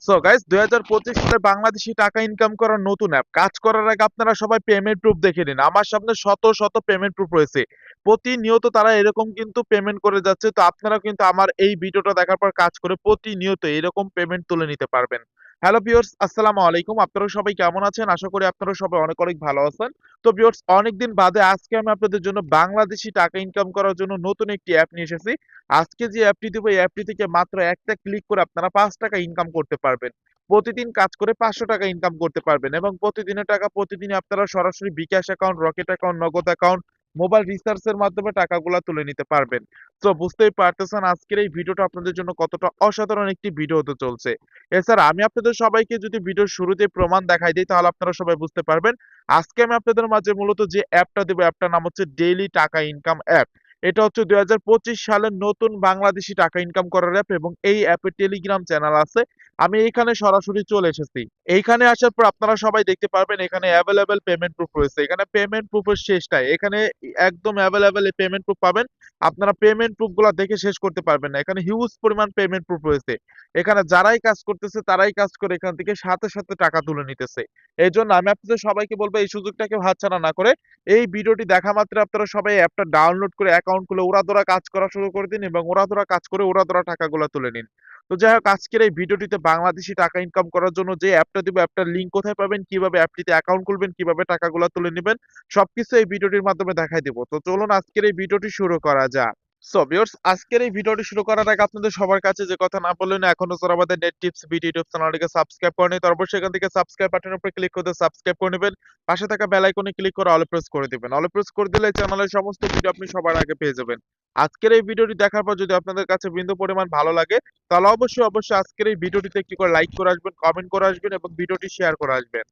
So guys 2025 সালে বাংলাদেশি টাকা income করার নতুন অ্যাপ কাজ করার আগে আপনারা সবাই পেমেন্ট প্রুফ দেখে নিন। আমার সামনে শত শত পেমেন্ট প্রুফ রয়েছে। প্রতিনিয়ত তারা এরকম কিন্তু পেমেন্ট করে যাচ্ছে। তো আপনারা কিন্তু আমার এই ভিডিওটা দেখার পর কাজ করে প্রতিনিয়ত এরকম পেমেন্ট তুলে নিতে পারবেন। হ্যালো ভিউয়ার্স, আসসালামু আলাইকুম। আপনারা সবাই কেমন আছেন? আশা করি আপনারা সবাই অনেক অনেক ভালো আছেন। তো ভিউয়ার্স, অনেকদিন বাদে আজকে আমি আপনাদের জন্য বাংলাদেশি টাকা ইনকাম করার জন্য নতুন একটি অ্যাপ নিয়ে এসেছি। আজকে যে অ্যাপটি দিব এই অ্যাপটি থেকে মাত্র একটা ক্লিক করে আপনারা ৳৫ ইনকাম করতে পারবেন। প্রতিদিন কাজ করে ৳৫০০ ইনকাম করতে পারবেন এবং প্রতিদিনের টাকা প্রতিদিনই আপনারা সরাসরি বিকাশ অ্যাকাউন্ট, রকেট অ্যাকাউন্ট, নগদ অ্যাকাউন্ট, মোবাইল রিচার্জের মাধ্যমে টাকাগুলা তুলে নিতে পারবেন। তো বুঝতেই পারতেছেন আজকের এই ভিডিওটা আপনাদের জন্য কতটা অসাধারণ একটি ভিডিও হতে চলছে। এছাড়া আমি আপনাদের সবাইকে যদি ভিডিওর শুরুতেই প্রমাণ দেখাই দেই তাহলে আপনারা সবাই বুঝতে পারবেন। আজকে আমি আপনাদের মাঝে মূলত যে অ্যাপটা দেব অ্যাপটার নাম হচ্ছে ডেইলি টাকা ইনকাম অ্যাপ। এটা হচ্ছে ২০২৫ সালের নতুন বাংলাদেশি টাকা ইনকাম করার অ্যাপ এবং এই অ্যাপের টেলিগ্রাম চ্যানেল আছে। আমি এইখানে সরাসরি চলে এসেছি। এইখানে আসার পর আপনারা সবাই দেখতে পারবেন এখানে এভেইলেবল পেমেন্ট প্রুফ রয়েছে। এখানে পেমেন্ট প্রুফের শেষ নাই। এখানে একদম এভেইলেবল এই পেমেন্ট প্রুফ পাবেন। আপনারা পেমেন্ট প্রুফ গুলা দেখে শেষ করতে পারবেন না। এখানে হিউজ পরিমাণ পেমেন্ট প্রুফ রয়েছে। এখানে যারাই কাজ করতেছে তারাই কাজ করে এখান থেকে সাথে সাথে টাকা তুলে নিতেছে। এজন্য আমি আপনাদের সবাইকে বলবো এই সুযোগটাকে হাতছাড়া না করে এই ভিডিওটি দেখা মাত্র আপনারা সবাই অ্যাপটা ডাউনলোড করে অ্যাকাউন্ট খুলে উড়াধুরা কাজ করা শুরু করে দিন এবং উড়াধুরা কাজ করে উড়াধুরা টাকাগুলা তুলে নিন। তো যাই হোক, আজকের এই ভিডিওটিতে বাংলাদেশি টাকা ইনকাম করার জন্য যে অ্যাপটা দিব, অ্যাপটার লিঙ্ক কোথায় পাবেন, কিভাবে অ্যাপটিতে অ্যাকাউন্ট খুলবেন, কিভাবে টাকাগুলা তুলে নিবেন, সবকিছু এই ভিডিওটির মাধ্যমে দেখাই দিব। তো চলুন আজকের এই ভিডিওটি শুরু করা যাক। সো ভিউয়ার্স, আজকের এই ভিডিওটি শুরু করার আগে আপনাদের সবার কাছে যে কথা না বললেন, এখনো যারা আমাদের নেট টিপস বিডি ইউটিউব চ্যানেলটিকে সাবস্ক্রাইব করেনি তো অবশ্যই এখান থেকে সাবস্ক্রাইব বাটনের উপর ক্লিক করে সাবস্ক্রাইব করে নেবেন। পাশে থাকা বেল আইকনে ক্লিক করে অল প্রেস করে দিবেন। অল প্রেস করে দিলে চ্যানেলের সমস্ত ভিডিও আপনি সবার আগে পেয়ে যাবেন। আজকের এই ভিডিওটি দেখার পর যদি আপনাদের কাছে বিন্দু পরিমাণ ভালো লাগে তাহলে অবশ্যই আজকের এই ভিডিওটিতে একটি করে লাইক করে আসবেন, কমেন্ট করে আসবেন এবং ভিডিওটি শেয়ার করে আসবেন।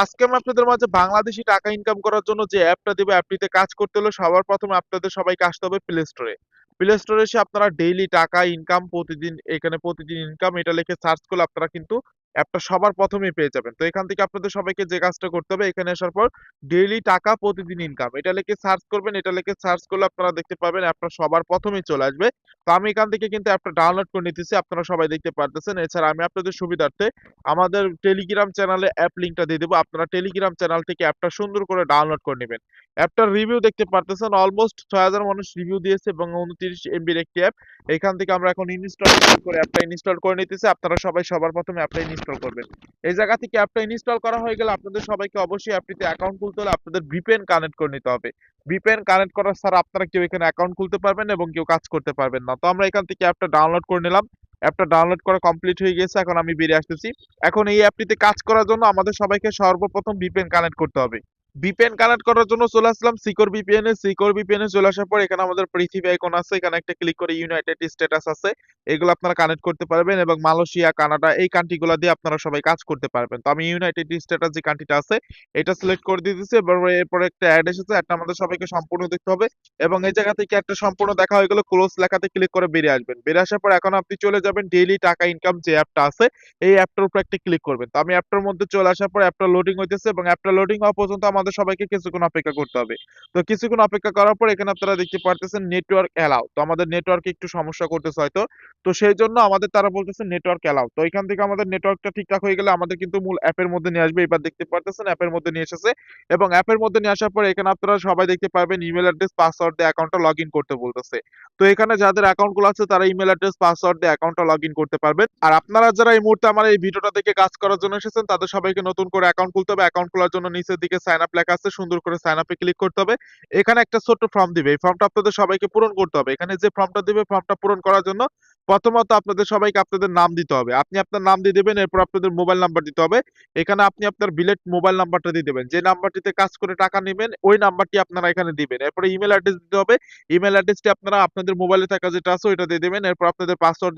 আজকে আমি আপনাদের মাঝে বাংলাদেশি টাকা ইনকাম করার জন্য যে অ্যাপটা দিব, অ্যাপটিতে কাজ করতে হলে সবার প্রথমে আপনাদের সবাইকে আসতে হবে প্লে স্টোরে। প্লে স্টোরে এসে আপনারা ডেইলি টাকা ইনকাম প্রতিদিন, এখানে প্রতিদিন ইনকাম এটা লিখে সার্চ করলে আপনারা কিন্তু অ্যাপটা সবার প্রথমেই পেয়ে যাবেন। তো এখান থেকে আপনাদের সবাইকে যে কাজটা করতে হবে, এখানে আসার পর ডেইলি টাকা প্রতিদিন ইনকাম এটা লিখে সার্চ করবেন। এটা লিখে সার্চ করলে আপনারা দেখতে পাবেন অ্যাপটা সবার প্রথমেই চলে আসবে। তো আমি এখান থেকে কিন্তু অ্যাপটা ডাউনলোড করে নিতেছি, আপনারা সবাই দেখতে পারতেছেন। এছাড়া আমি আপনাদের সুবিধার্থে আমাদের টেলিগ্রাম চ্যানেলে অ্যাপ লিংকটা দিয়ে দেবো। আপনারা টেলিগ্রাম চ্যানেল থেকে অ্যাপটা সুন্দর করে ডাউনলোড করে নেবেন। অ্যাপটার রিভিউ দেখতে পারতেছেন, অলমোস্ট ৬,০০০ মানুষ রিভিউ দিয়েছে এবং ২৯ এমবির একটি অ্যাপ। এখান থেকে আমরা এখন ইনস্টল করে অ্যাপটা ইনস্টল করে নিতেছি। আপনারা সবাই সবার প্রথমে অ্যাপটা ইনস্টল করবেন। এই জায়গা থেকে অ্যাপটা ইনস্টল করা হয়ে গেলে আপনাদের সবাইকে অবশ্যই অ্যাপটিতে অ্যাকাউন্ট খুলতে হলে আপনাদের ভিপিএন কানেক্ট করে নিতে হবে। ভিপিএন কানেক্ট করা ছাড়া আপনারা কেউ এখানে অ্যাকাউন্ট খুলতে পারবেন এবং কেউ কাজ করতে পারবেন না। তো আমরা এখান থেকে অ্যাপটা ডাউনলোড করে নিলাম। অ্যাপটা ডাউনলোড করা কমপ্লিট হয়ে গেছে। এখন আমি বেরিয়ে আসতেছি। এখন এই অ্যাপটিতে কাজ করার জন্য আমাদের সবাইকে সর্বপ্রথম ভিপিএন কানেক্ট করতে হবে। ভিপিএন কানেক্ট করার জন্য চলে আসলাম সিকিউর ভিপিএন এ। সিকিউর ভিপিএন এ চলে আসার পর এখানে আমাদের পৃথিবী আইকন আছে। এখানে একটা ক্লিক করে ইউনাইটেড স্টেটাস আছে। এগুলো আপনারা কানেক্ট করতে পারবেন এবং মালয়েশিয়া, কানাডা এই কান্ট্রি গুলা দিয়ে আপনারা সবাই কাজ করতে পারবেন। তো আমি ইউনাইটেড স্টেটাস যে কান্ট্রিটা আছে এটা সিলেক্ট করে দিয়ে দিচ্ছি। এরপরে একটা অ্যাড এসেছে। অ্যাডটা আমাদের সবাইকে সম্পূর্ণ দেখতে হবে এবং এই জায়গা থেকে একটা সম্পূর্ণ দেখা হয়ে গেলে ক্লোজ লেখাতে ক্লিক করে বেরিয়ে আসবেন। বেরিয়ে আসার পর এখন আপনি চলে যাবেন ডেইলি টাকা ইনকাম যে অ্যাপটা আছে এই অ্যাপটার উপর একটা ক্লিক করবেন। তো আমি অ্যাপটার মধ্যে চলে আসার পর অ্যাপটা লোডিং হইতেছে এবং অ্যাপটা লোডিং হওয়া পর্যন্ত আমাদের সবাইকে কিছুক্ষণ অপেক্ষা করতে হবে। তো কিছুক্ষণ অপেক্ষা করার পর এখানে আপনারা দেখতে পারতেছেন নেটওয়ার্ক অ্যালাউ। তো আমাদের নেটওয়ার্কে একটু সমস্যা করতেছে হয়তো। তো সেই জন্য আমাদের তারা বলতেছে নেটওয়ার্ক অ্যালাউ। তো এখান থেকে আমাদের নেটওয়ার্কটা ঠিকঠাক হয়ে গেলে আমাদের কিন্তু মূল অ্যাপের মধ্যে নিয়ে আসবে। এবার দেখতে পারতেছেন অ্যাপের মধ্যে নিয়ে এসেছে এবং অ্যাপের মধ্যে নিয়ে আসার পর এখানে আপনারা সবাই দেখতে পারবেন ইমেল অ্যাড্রেস, পাসওয়ার্ড দিয়ে অ্যাকাউন্টটা লগইন করতে বলতেছে। তো এখানে যাদের অ্যাকাউন্টগুলো আছে তারা ইমেল অ্যাড্রেস, পাসওয়ার্ড দিয়ে অ্যাকাউন্টটা লগইন করতে পারবেন। আর আপনারা যারা এই মুহূর্তে আমার এই ভিডিওটা দেখে কাজ করার জন্য এসেছেন তাদের সবাইকে নতুন করে অ্যাকাউন্ট খুলতে হবে। অ্যাকাউন্ট খোলার জন্য নিচের দিকে সাইন আপ লেখা আছে, সুন্দর করে সাইন আপে ক্লিক করতে হবে। এখানে একটা ছোট্ট ফর্ম দিবে। এই ফর্মটা আপনাদের সবাইকে পূরণ করতে হবে। এখানে যে ফর্মটা দিবে ফর্মটা পূরণ করার জন্য প্রথমত আপনাদের সবাইকে আপনাদের নাম দিতে হবে। আপনি আপনার নাম দিয়ে দিবেন, এরপর আপনাদের মোবাইল নাম্বার দিতে হবে। এখানে আপনি আপনার বিলেট মোবাইল নাম্বারটা দিয়ে দিবেন। যে নাম্বারটিতে কাজ করে টাকা নিবেন ওই নাম্বারটি আপনারা এখানে দিবেন। এরপরে ইমেল অ্যাড্রেস দিতে হবে। ইমেল অ্যাড্রেসটি আপনারা আপনাদের মোবাইলে থাকা যেটা আছে ওইটা দিয়ে দিবেন। এরপর আপনাদের পাসওয়ার্ড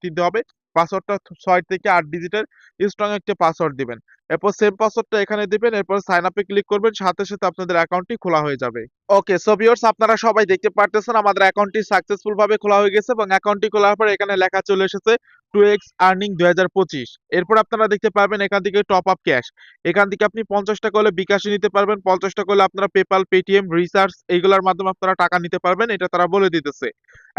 দিতে হবে। পাসওয়ার্ডটা ৬ থেকে ৮ ডিজিটের স্ট্রং একটা পাসওয়ার্ড দিবেন। এরপর সেম পাসওয়ার্ডটা এখানে দিবেন। এরপর সাইন আপে ক্লিক করবেন। সাথে সাথে আপনাদের অ্যাকাউন্টটি খোলা হয়ে যাবে। ওকে, সো ভিউয়ার্স আপনারা সবাই দেখতে পারতেছেন আমাদের অ্যাকাউন্টটি সাকসেসফুল ভাবে খোলা হয়ে গেছে এবং অ্যাকাউন্টটি খোলার পর এখানে লেখা চলে এসেছে 2x আর্নিং 2025। এরপর আপনারা দেখতে পারবেন এখান থেকে টপ আপ ক্যাশ। এখান থেকে আপনি 50 টাকা হলে বিকাশে নিতে পারবেন, 50 টাকা হলে আপনারা পেপাল, পেটিএম, রিচার্জ এইগুলোর মাধ্যমে আপনারা টাকা নিতে পারবেন। এটা তারা বলে দিতেছে।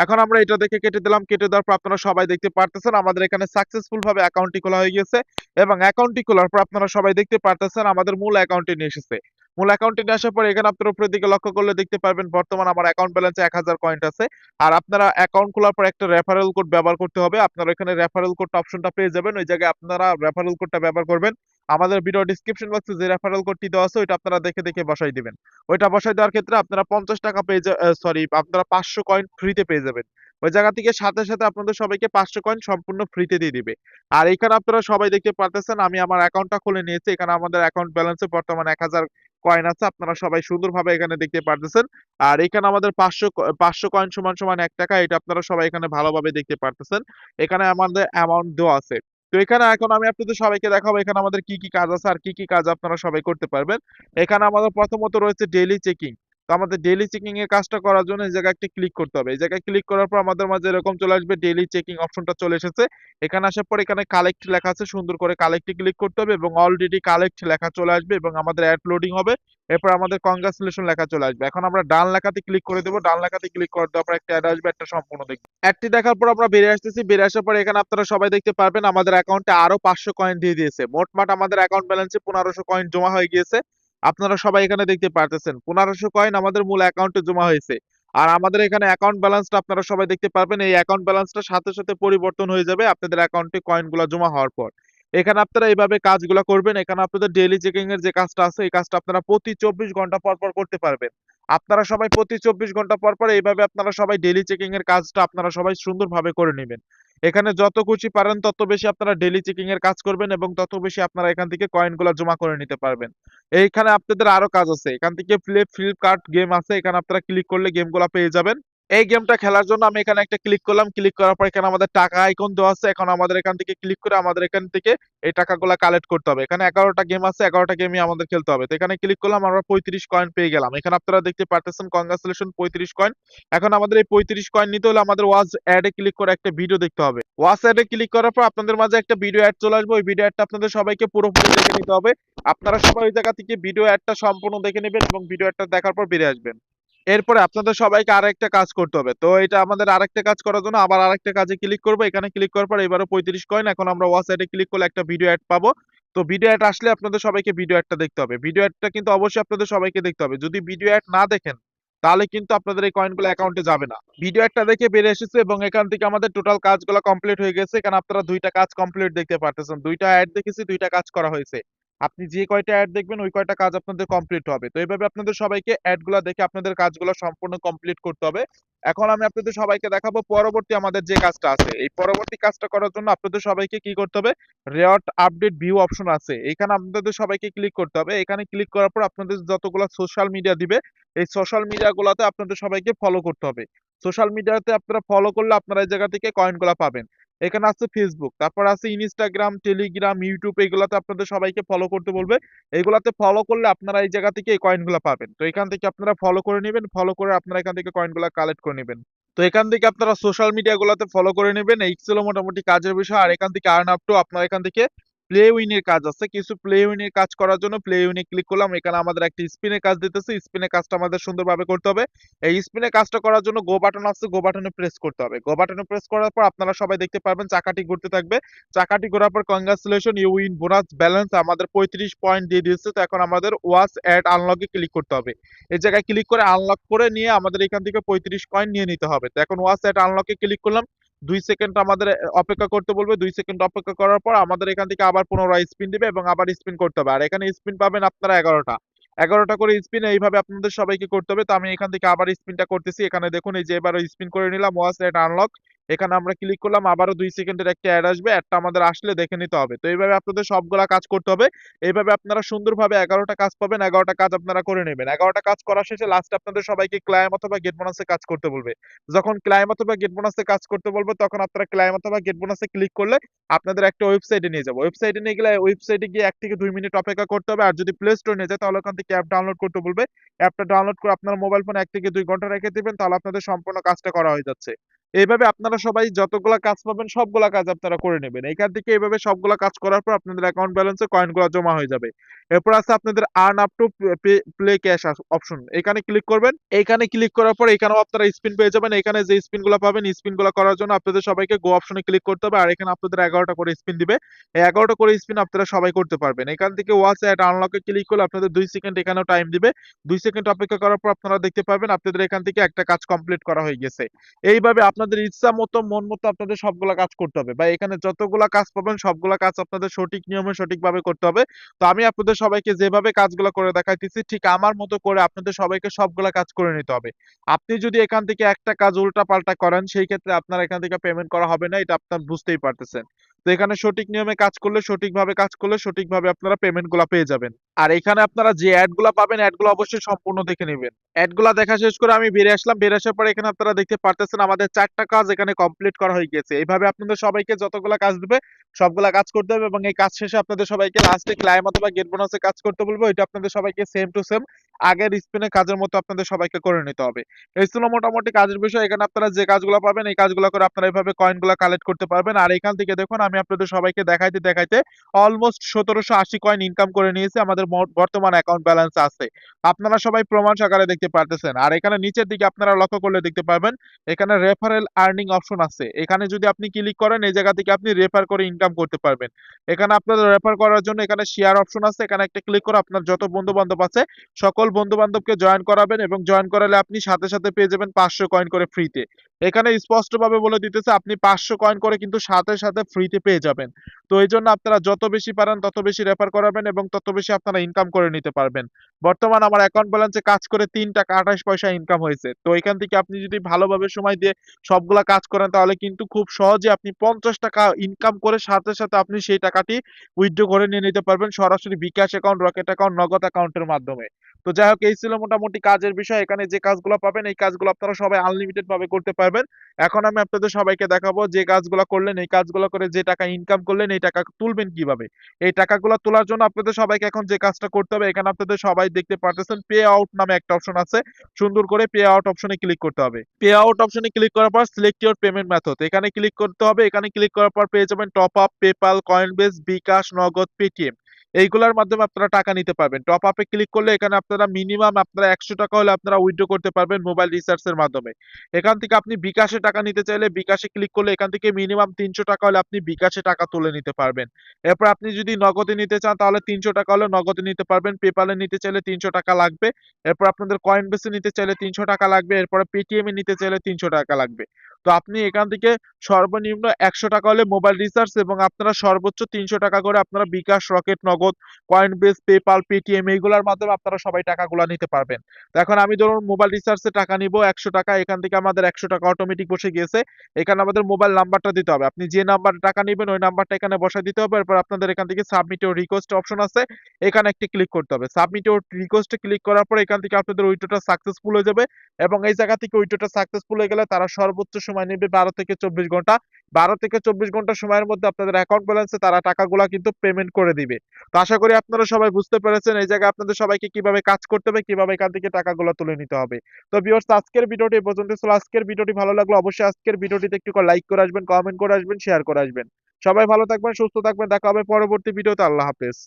এখন আমরা এটা দেখে কেটে দিলাম। কেটে দেওয়ার পর আপনারা সবাই দেখতে পারতেছেন আমাদের এখানে সাকসেসফুল ভাবে অ্যাকাউন্টটি খোলা হয়ে গেছে এবং অ্যাকাউন্টটি খোলার পর আপনারা সবাই দেখতে পারতেছেন আমাদের মূল অ্যাকাউন্টে নিয়ে এসেছে। মূল অ্যাকাউন্টে নিয়ে আসার পরে এখানে আপনারা উপরের দিকে লক্ষ্য করলে দেখতে পারবেন বর্তমান আমার অ্যাকাউন্ট ব্যালেন্সে 1000 কয়েন আছে। আর আপনারা অ্যাকাউন্ট খোলার পর একটা রেফারেল কোড ব্যবহার করতে হবে। আপনারা এখানে রেফারেল কোড অপশনটা পেয়ে যাবেন। ওই জায়গায় আপনারা রেফারেল কোডটা ব্যবহার করবেন। আমাদের ভিডিও ডেসক্রিপশন বক্সে যে রেফারেল কোডটি দেওয়া আছে ওইটা আপনারা দেখে দেখে বসাই দিবেন। ওইটা বসাই দেওয়ার ক্ষেত্রে আপনারা 50 টাকা পেয়ে সরি আপনারা 500 কয়েন ফ্রিতে পেয়ে যাবেন। ওই জায়গা থেকে সাথে সাথে আপনাদের সবাইকে 500 কয়েন সম্পূর্ণ ফ্রিতে দিয়ে দিবে। আর এখানে আপনারা সবাই দেখতে পারতেছেন আমি আমার অ্যাকাউন্টটা খুলে নিয়েছি। এখানে আমাদের অ্যাকাউন্ট ব্যালেন্সে বর্তমানে 1000 কয়েন আছে। আপনারা সবাই সুন্দরভাবে এখানে দেখতে পারতেছেন। আর এখানে আমাদের 500 কয়েন সমান সমান 1 টাকা। এটা আপনারা সবাই এখানে ভালোভাবে দেখতে পারতেছেন। এখানে আমাদের অ্যামাউন্ট দেওয়া আছে। তো এখানে এখন আমি আপনাদের সবাইকে দেখাবো এখানে আমাদের কি কি কাজ আছে আর কি কি কাজ আপনারা সবাই করতে পারবেন। এখানে আমাদের প্রথমত রয়েছে ডেইলি চেকিং। তো আমাদের ডেইলি চেকিং এর কাজটা করার জন্য এই জায়গায় একটা ক্লিক করতে হবে। এই জায়গায় ক্লিক করার পর আমাদের মাঝে এরকম চলে আসবে ডেইলি চেকিং অপশনটা চলে এসেছে। এখানে আসার পর এখানে কালেক্ট লেখা আছে, সুন্দর করে কালেক্টে ক্লিক করতে হবে এবং অলরেডি কালেক্ট লেখা চলে আসবে এবং আমাদের অ্যাড লোডিং হবে। এরপর আমাদের কংগ্রাচুলেশন লেখা চলে আসবে। এখন আমরা ডান লেখাতে ক্লিক করে দেবো। ডান লেখাতে ক্লিক করে দেওয়ার পর একটা অ্যাড আসবে, একটা সম্পূর্ণ দেখবো। অ্যাডটি দেখার পর আমরা বেরিয়ে আসতেছি। বেরিয়ে আসার পর এখানে আপনারা সবাই দেখতে পারবেন আমাদের অ্যাকাউন্টে আরো 500 কয়েন দিয়ে দিয়েছে। মোটমাট আমাদের অ্যাকাউন্ট ব্যালেন্সে 1500 কয়েন জমা হয়ে গিয়েছে। আপনারা সবাই এখানে দেখতে পারতেছেন 1500 কয়েন আমাদের মূল অ্যাকাউন্টে জমা হয়েছে। আর আমাদের এখানে অ্যাকাউন্ট ব্যালেন্সটা আপনারা সবাই দেখতে পারবেন। এই অ্যাকাউন্ট ব্যালেন্সটা সাথে সাথে পরিবর্তন হয়ে যাবে আপনাদের অ্যাকাউন্টে কয়েনগুলো জমা হওয়ার পর। এখানে আপনারা এইভাবে কাজগুলো করবেন। এখানে আপনাদের ডেইলি চেকিং এর যে কাজটা আছে এই কাজটা আপনারা প্রতি 24 ঘন্টা পর পর করতে পারবেন। আপনারা সবাই প্রতি 24 ঘন্টা পর পর এইভাবে আপনারা সবাই ডেইলি চেকিং এর কাজটা আপনারা সবাই সুন্দরভাবে করে নেবেন। এখানে যত খুশি পারেন তত বেশি আপনারা ডেইলি চেকিং এর কাজ করবেন এবং তত বেশি আপনারা এখান থেকে কয়েনগুলো জমা করে নিতে পারবেন। এইখানে আপনাদের আরো কাজ আছে। এখান থেকে ফ্লিপকার্ট গেম আছে। এখানে আপনারা ক্লিক করলে গেমগুলা পেয়ে যাবেন। এই গেমটা খেলার জন্য আমি এখানে একটা ক্লিক করলাম। ক্লিক করার পর এখানে আমাদের টাকা আইকন দেওয়া আছে। এখন আমাদের এখান থেকে ক্লিক করে আমাদের এখান থেকে এই টাকাগুলা কালেক্ট করতে হবে। এখানে 11টা গেম আছে। 11টা গেমই আমাদের খেলতে হবে। তো এখানে ক্লিক করলাম, আমরা 35 কয়েন পেয়ে গেলাম। এখানে আপনারা দেখতে পারতেছেন কংগ্রাচুলেশন 35 কয়েন। এখন আমাদের এই 35 কয়েন নিতে হলে আমাদের ওয়াচ অ্যাড এ ক্লিক করে একটা ভিডিও দেখতে হবে। ওয়াচ অ্যাড এ ক্লিক করার পর আপনাদের মাঝে একটা ভিডিও অ্যাড চলে আসবে। ওই ভিডিও অ্যাডটা আপনাদের সবাইকে পুরোপুরি দেখে নিতে হবে। আপনারা সবাই ওই জায়গা থেকে ভিডিও অ্যাডটা সম্পূর্ণ দেখে নেবেন এবং ভিডিও অ্যাডটা দেখার পর বেরিয়ে আসবেন। এরপরে আপনাদের সবাইকে আরেকটা কাজ করতে হবে। তো এটা আমাদের আরেকটা কাজ করার জন্য আবার আরেকটা কাজে ক্লিক করব। এখানে ক্লিক করার পর এবারও 35 কয়েন। এখন আমরা ওয়াচ অ্যাডে ক্লিক করলে একটা ভিডিও অ্যাড পাবো। তো ভিডিও অ্যাড আসলে আপনাদের সবাইকে ভিডিও অ্যাডটা দেখতে হবে। ভিডিও অ্যাডটা কিন্তু অবশ্যই আপনাদের সবাইকে দেখতে হবে। যদি ভিডিও অ্যাড না দেখেন তাহলে কিন্তু আপনাদের এই কয়েনগুলো অ্যাকাউন্টে যাবে না। ভিডিও অ্যাডটা দেখে বেরিয়ে এসেছে এবং এখান থেকে আমাদের টোটাল কাজগুলো কমপ্লিট হয়ে গেছে। এখানে আপনারা 2টা কাজ কমপ্লিট দেখতে পারতেছেন। 2টা অ্যাড দেখেছি, 2টা কাজ করা হয়েছে। আপনি যে কয়টা অ্যাড দেখবেন ওই কয়টা কাজ আপনাদের কমপ্লিট হবে। তো এইভাবে আপনাদের সবাইকে অ্যাডগুলা দেখে আপনাদের কাজগুলো সম্পূর্ণ কমপ্লিট করতে হবে। এখন আমি আপনাদের সবাইকে দেখাবো পরবর্তী আমাদের যে কাজটা আছে। এই পরবর্তী কাজটা করার জন্য আপনাদের সবাইকে কি করতে হবে? রেওয়ার্ড আপডেট ভিউ অপশন আছে। এখানে আপনাদের সবাইকে ক্লিক করতে হবে। এখানে ক্লিক করার পর আপনাদের যতগুলো সোশ্যাল মিডিয়া দিবে এই সোশ্যাল মিডিয়া গুলাতে আপনাদের সবাইকে ফলো করতে হবে। সোশ্যাল মিডিয়াতে আপনারা ফলো করলে আপনারা এই জায়গা থেকে কয়েনগুলা পাবেন। এখানে আছে ফেসবুক, তারপর আছে ইনস্টাগ্রাম, টেলিগ্রাম, ইউটিউব, এগুলাতে আপনাদের সবাইকে ফলো করতে বলবে। এগুলাতে ফলো করলে আপনারা এই জায়গা থেকে এই কয়েনগুলা পাবেন। তো এখান থেকে আপনারা ফলো করে নেবেন। ফলো করে আপনারা এখান থেকে কয়েনগুলা কালেক্ট করে নেবেন। তো এখান থেকে আপনারা সোশ্যাল মিডিয়া গুলাতে ফলো করে নেবেন। এই ছিল মোটামুটি কাজের বিষয়। আর এখান থেকে আর্ন আপ টু আপনারা এখান থেকে প্লে উইনের কাজ আছে। কিছু প্লে উইনের কাজ করার জন্য প্লে উইনে ক্লিক করলাম। এখানে আমাদের একটা স্পিনের কাজ দিতেছে। স্পিনের কাজটা আমাদের সুন্দরভাবে করতে হবে। এই স্পিনের কাজটা করার জন্য গো বাটন আছে, গো বাটনে প্রেস করতে হবে। গো বাটনে প্রেস করার পর আপনারা সবাই দেখতে পারবেন চাকাটি ঘুরতে থাকবে। চাকাটি ঘোরার পর congratulation you win bonus balance আমাদের 35 পয়েন্ট দিয়ে দিয়েছে। তো এখন আমাদের ওয়াচ অ্যাড আনলকে ক্লিক করতে হবে। এই জায়গায় ক্লিক করে আনলক করে নিয়ে আমাদের এখান থেকে 35 কয়েন নিয়ে নিতে হবে। তো এখন ওয়াচ অ্যাড আনলকে ক্লিক করলাম। 2 সেকেন্ড আমাদের অপেক্ষা করতে বলবে। 2 সেকেন্ড অপেক্ষা করার পর আমাদের এখান থেকে আবার পুনরায় স্পিন দিবে এবং আবার স্পিন করতে হবে। আর এখানে স্পিন পাবেন আপনারা 11টা। 11টা করে স্পিন এইভাবে আপনাদের সবাইকে করতে হবে। তো আমি এখান থেকে আবার স্পিনটা করতেছি। এখানে দেখুন এই যে এবারও স্পিন করে নিলাম। ওয়াচ এট আনলক। এখানে আমরা ক্লিক করলাম, আবারও 2 সেকেন্ডের একটা অ্যাড আসবে, অ্যাডটা আমাদের আসলে দেখে নিতে হবে। তো এইভাবে আপনাদের সবগুলা কাজ করতে হবে। এইভাবে আপনারা সুন্দরভাবে 11টা কাজ পাবেন, 11টা কাজ আপনারা করে নেবেন। 11টা কাজ করা শেষে লাস্টে আপনাদের সবাইকে ক্লাইম অথবা গেট বোনাসে কাজ করতে বলবে। যখন ক্লাইম অথবা গেট বোনাসে কাজ করতে বলবে তখন আপনারা ক্লাইম অথবা গেট বোনাসে ক্লিক করলে আপনাদের একটা ওয়েবসাইটে নিয়ে যাবো। ওয়েবসাইটে নিয়ে গেলে ওয়েবসাইটে গিয়ে 1 থেকে 2 মিনিট অপেক্ষা করতে হবে। আর যদি প্লে স্টোরে নিয়ে যায় তাহলে ওখান থেকে অ্যাপ ডাউনলোড করতে বলবে। অ্যাপটা ডাউনলোড করে আপনার মোবাইল ফোনে 1 থেকে 2 ঘন্টা রেখে দিবেন, তাহলে আপনাদের সম্পূর্ণ কাজটা করা হয়ে যাচ্ছে। এইভাবে আপনারা সবাই যতগুলা কাজ পাবেন সবগুলা কাজ আপনারা করে নেবেন। এইখান থেকে এইভাবে সবগুলা কাজ করার পর আপনাদের অ্যাকাউন্ট ব্যালেন্সে কয়েনগুলা জমা হয়ে যাবে। এরপর আছে আপনাদের earn up to play cash option. এখানে ক্লিক করবেন। এইখানে ক্লিক করার পর এখানেও আপনারা স্পিন পেয়ে যাবেন। এখানে যে স্পিন গুলা পাবেন স্পিন গুলা করার জন্য আপনাদের সবাইকে গো অপশনে ক্লিক করতে হবে। আর এখানে আপনাদের 11টা করে স্পিন দিবে। এই 11টা করে স্পিন আপনারা সবাই করতে পারবেন। এখান থেকে ওয়াচ এট আনলকে ক্লিক করলে আপনাদের 2 সেকেন্ড এখানেও টাইম দিবে। 2 সেকেন্ড অপেক্ষা করার পর আপনারা দেখতে পাবেন আপনাদের এখান থেকে একটা কাজ কমপ্লিট করা হয়ে গেছে। এইভাবে আপনাদের ইচ্ছা মতো মন মতো আপনাদের সবগুলা কাজ করতে হবে, বা এখানে যতগুলা কাজ পাবেন সবগুলা কাজ আপনাদের সঠিক নিয়মে সঠিকভাবে করতে হবে। তো আমি আপনাদের সবাইকে যেভাবে কাজগুলো করে দেখাইতেছি ঠিক আমার মতো করে আপনাদের সবাইকে সবগুলা কাজ করে নিতে হবে। আপনি যদি এখান থেকে একটা কাজ উল্টা পাল্টা করেন সেই ক্ষেত্রে আপনার এখান থেকে পেমেন্ট করা হবে না, এটা আপনার বুঝতেই পারতেছেন। তো এখানে সঠিক নিয়মে কাজ করলে সঠিকভাবে কাজ করলে সঠিকভাবে আপনারা পেমেন্ট গুলা পেয়ে যাবেন। আর এখানে আপনারা যে অ্যাড গুলা পাবেন অ্যাড গুলো অবশ্যই সম্পূর্ণ দেখে নেবেন। অ্যাড গুলা দেখা শেষ করে আমি বেরিয়ে আসলাম। বেরিয়ে আসার পরে এখানে আপনারা দেখতে পারতেছেন আমাদের 4টা কাজ এখানে কমপ্লিট করা হয়ে গেছে। এইভাবে আপনাদের সবাইকে যতগুলা কাজ দিবে সবগুলা কাজ করতে হবে, এবং এই কাজ শেষে আপনাদের সবাইকে লাস্টে ক্লাইম অথবা গেট বোনাসে কাজ করতে বলবো। এটা আপনাদের সবাইকে সেম টু সেম আগের স্পিনে কাজের মতো আপনাদের সবাইকে করে নিতে হবে। এই ছিল মোটামুটি কাজের বিষয়। এখানে আপনারা যে কাজগুলো পাবেন এই কাজগুলো করে আপনারা এইভাবে কয়েনগুলো কালেক্ট করতে পারবেন। আর এখান থেকে দেখুন আমি আপনাদের সবাইকে দেখাইতে দেখাইতে অলমোস্ট 1780 কয়েন ইনকাম করে নিয়েছি। আমাদের বর্তমান অ্যাকাউন্ট ব্যালেন্স আছে। আপনারা সবাই প্রমাণ সহকারে দেখতে পারতেছেন। আর এখানে নিচের দিকে আপনারা লক্ষ্য করলে দেখতে পারবেন এখানে রেফারেল আর্নিং অপশন আছে। এখানে যদি আপনি ক্লিক করেন এই জায়গা থেকে আপনি রেফার করে ইনকাম করতে পারবেন। এখানে আপনাদের রেফার করার জন্য এখানে শেয়ার অপশন আছে। এখানে একটা ক্লিক করে আপনার যত বন্ধু বান্ধব আছে সকল বন্ধু বান্ধবকে জয়েন করাবেন, এবং জয়েন করালে আপনি সাথে সাথে পেয়ে যাবেন 500 কয়েন করে ফ্রিতে। এখানে স্পষ্টভাবে বলে দিতেছে আপনি 500 কয়েন করে কিন্তু সাথে সাথে ফ্রিতে পেয়ে যাবেন। তো এই জন্য আপনারা যত বেশি পারেন তত বেশি রেফার করাবেন এবং তত বেশি আপনারা ইনকাম করে নিতে পারবেন। বর্তমান আমার অ্যাকাউন্ট ব্যালেন্সে কাজ করে 3 টাকা 28 পয়সা ইনকাম হয়েছে। তো এখান থেকে আপনি যদি ভালোভাবে সময় দিয়ে সবগুলা কাজ করেন তাহলে কিন্তু খুব সহজে আপনি 50 টাকা ইনকাম করে সাথে সাথে আপনি সেই টাকাটি উইথড্র করে নিয়ে নিতে পারবেন সরাসরি বিকাশ অ্যাকাউন্ট, রকেট অ্যাকাউন্ট, নগদ অ্যাকাউন্টের মাধ্যমে। তো যাই হোক এই ছিল মোটামুটি কাজের বিষয়। এখানে যে কাজগুলো পাবেন এই কাজগুলো আপনারা সবাই আনলিমিটেড ভাবে করতে পারবেন। এখন আমি আপনাদের সবাইকে দেখাবো যে কাজগুলো করলেন এই কাজগুলো করে যে টাকা ইনকাম করলেন এই টাকা তুলবেন কিভাবে। এই টাকাগুলো তোলার জন্য আপনাদের সবাইকে এখন যে কাজটা করতে হবে এখানে আপনাদের সবাই দেখতে পারতেছেন পে আউট নামে একটা অপশন আছে। সুন্দর করে পে আউট অপশনে ক্লিক করতে হবে। পে আউট অপশনে ক্লিক করার পর সিলেক্ট ইওর পেমেন্ট মেথড এখানে ক্লিক করতে হবে। এখানে ক্লিক করার পর পেয়ে যাবেন টপ আপ, পেপাল, কয়েনবেস, বিকাশ, নগদ, পেটিএম। এইগুলোর মাধ্যমে আপনারা টাকা নিতে পারবেন। টপ আপে ক্লিক করলে এখানে আপনারা মিনিমাম আপনারা 100 টাকা হলে আপনারা উইথড্র করতে পারবেন মোবাইল রিচার্জের মাধ্যমে। এখান থেকে আপনি বিকাশে টাকা নিতে চাইলে বিকাশে ক্লিক করলে এখান থেকে মিনিমাম 300 টাকা হলে আপনি বিকাশে টাকা তুলে নিতে পারবেন। এরপর আপনি যদি নগদে নিতে চান তাহলে 300 টাকা হলে নগদে নিতে পারবেন। পেপালে নিতে চাইলে 300 টাকা লাগবে। এরপর আপনাদের কয়েনবেসে নিতে চাইলে 300 টাকা লাগবে। এরপরে পেটিএম এ নিতে চাইলে 300 টাকা লাগবে। তো আপনি এখান থেকে সর্বনিম্ন 100 টাকা হলে মোবাইল রিচার্জ এবং আপনারা সর্বোচ্চ 300 টাকা করে আপনারা বিকাশ, রকেট, নগদ, কয়েনবেস, পেপাল, পেটিএম এইগুলোর মাধ্যমে আপনারা সবাই টাকাগুলা নিতে পারবেন। তো এখন আমি ধরুন মোবাইল রিচার্জে টাকা নিবো 100 টাকা। এখান থেকে আমাদের 100 টাকা অটোমেটিক বসে গিয়েছে। এখানে আমাদের মোবাইল নাম্বারটা দিতে হবে। আপনি যে নাম্বারে টাকা নিবেন ওই নাম্বারটা এখানে বসায় দিতে হবে। এরপর আপনাদের এখান থেকে সাবমিট ইওর রিকোয়েস্ট অপশন আছে। এখানে একটি ক্লিক করতে হবে। সাবমিট ইওর রিকোয়েস্টে ক্লিক করার পর এখান থেকে আপনাদের উইথড্রটা সাকসেসফুল হয়ে যাবে, এবং এই জায়গা থেকে উইথড্রটা সাকসেসফুল হয়ে গেলে তারা সর্বোচ্চ সময় নেবে 12 থেকে 24 ঘন্টা। 12 থেকে 24 ঘন্টা সময়ের মধ্যে আপনাদের অ্যাকাউন্ট ব্যালেন্সে তারা টাকাগুলা কিন্তু পেমেন্ট করে দিবে। তো আশা করি আপনারা সবাই বুঝতে পেরেছেন এই জায়গায় আপনাদের সবাইকে কিভাবে কাজ করতে হবে, কিভাবে এখান থেকে টাকাগুলো তুলে নিতে হবে। তো ভিউয়ার্স আজকের ভিডিওটি এই পর্যন্ত ছিল। আজকের ভিডিওটি ভালো লাগলো অবশ্যই আজকের ভিডিওটিতে একটু লাইক করে আসবেন, কমেন্ট করে আসবেন, শেয়ার করে আসবেন। সবাই ভালো থাকবেন, সুস্থ থাকবেন। দেখা হবে পরবর্তী ভিডিওতে। আল্লাহ হাফেজ।